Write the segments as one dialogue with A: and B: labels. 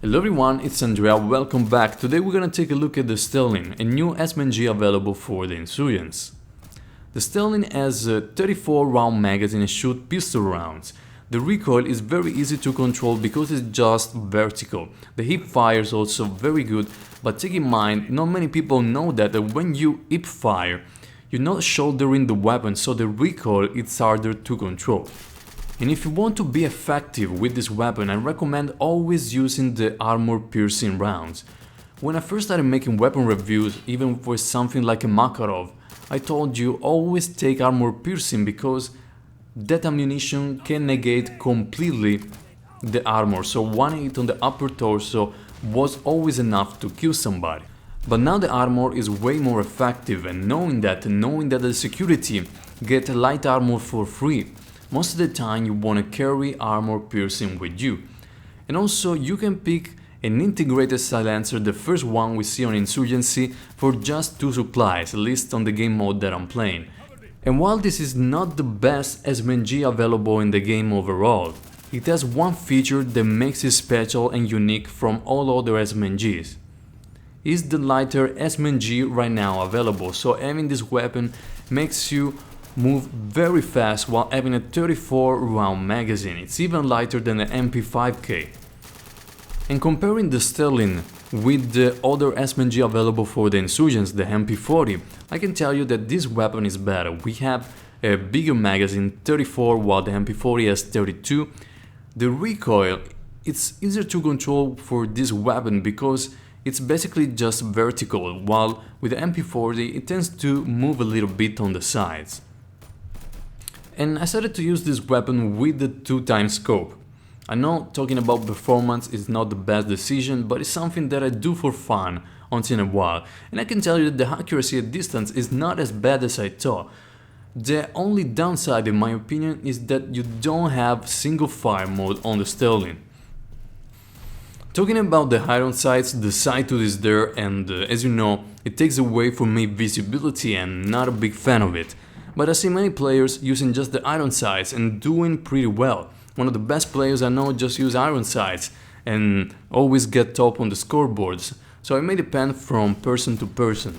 A: Hello everyone, it's Andrea, welcome back. Today we're gonna take a look at the Sterling, a new SMG available for the Insurgency. The Sterling has a 34 round magazine and shoot pistol rounds. The recoil is very easy to control because it's just vertical. The hip fire is also very good, but take in mind, not many people know that when you hip fire, you're not shouldering the weapon, so the recoil is harder to control. And if you want to be effective with this weapon, I recommend always using the armor-piercing rounds. When I first started making weapon reviews, even for something like a Makarov, I told you always take armor-piercing because that ammunition can negate completely the armor, so one hit on the upper torso was always enough to kill somebody. But now the armor is way more effective, and knowing that the security get light armor for free, most of the time you want to carry armor piercing with you. And also you can pick an integrated silencer, the first one we see on Insurgency, for just 2 supplies, at least on the game mode that I'm playing. And while this is not the best SMG available in the game overall, it has one feature that makes it special and unique from all other SMGs. It's the lighter SMG right now available, so having this weapon makes you move very fast while having a 34 round magazine. It's even lighter than the MP5K. And comparing the Sterling with the other SMG available for the Insurgents, the MP40, I can tell you that this weapon is better. We have a bigger magazine, 34, while the MP40 has 32. The recoil, it's easier to control for this weapon because it's basically just vertical, while with the MP40 it tends to move a little bit on the sides. And I started to use this weapon with the 2x scope. I know talking about performance is not the best decision, but it's something that I do for fun once in a while, and I can tell you that the accuracy at distance is not as bad as I thought. The only downside in my opinion is that you don't have single fire mode on the Sterling. Talking about the iron sights, the sight tooth is there, and as you know, it takes away from me visibility and not a big fan of it. But I see many players using just the iron sights and doing pretty well. One of the best players I know just use iron sights and always get top on the scoreboards, so it may depend from person to person.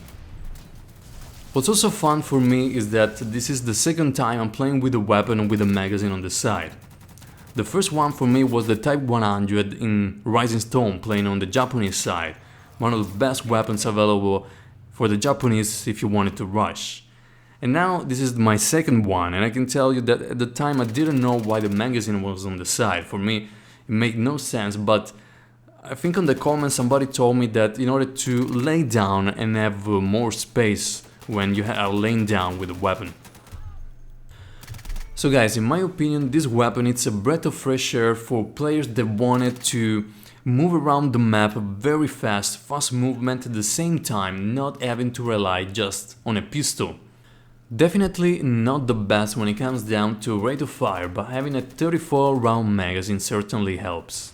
A: What's also fun for me is that this is the second time I'm playing with a weapon with a magazine on the side. The first one for me was the Type 100 in Rising Storm, playing on the Japanese side, one of the best weapons available for the Japanese if you wanted to rush. And now this is my second one, and I can tell you that at the time I didn't know why the magazine was on the side. For me it made no sense, but I think on the comments somebody told me that in order to lay down and have more space when you are laying down with a weapon. So guys, in my opinion this weapon it's a breath of fresh air for players that wanted to move around the map very fast movement at the same time, not having to rely just on a pistol. Definitely not the best when it comes down to rate of fire, but having a 34 round magazine certainly helps.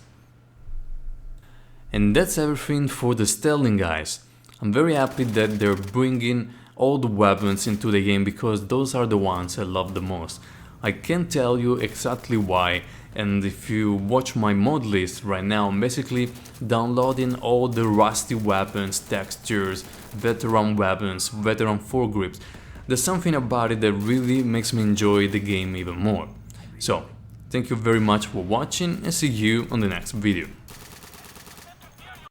A: And that's everything for the Sterling, guys. I'm very happy that they're bringing all the weapons into the game because those are the ones I love the most. I can't tell you exactly why, and if you watch my mod list right now, I'm basically downloading all the rusty weapons, textures, veteran weapons, veteran foregrips. There's something about it that really makes me enjoy the game even more. So, thank you very much for watching and see you on the next video.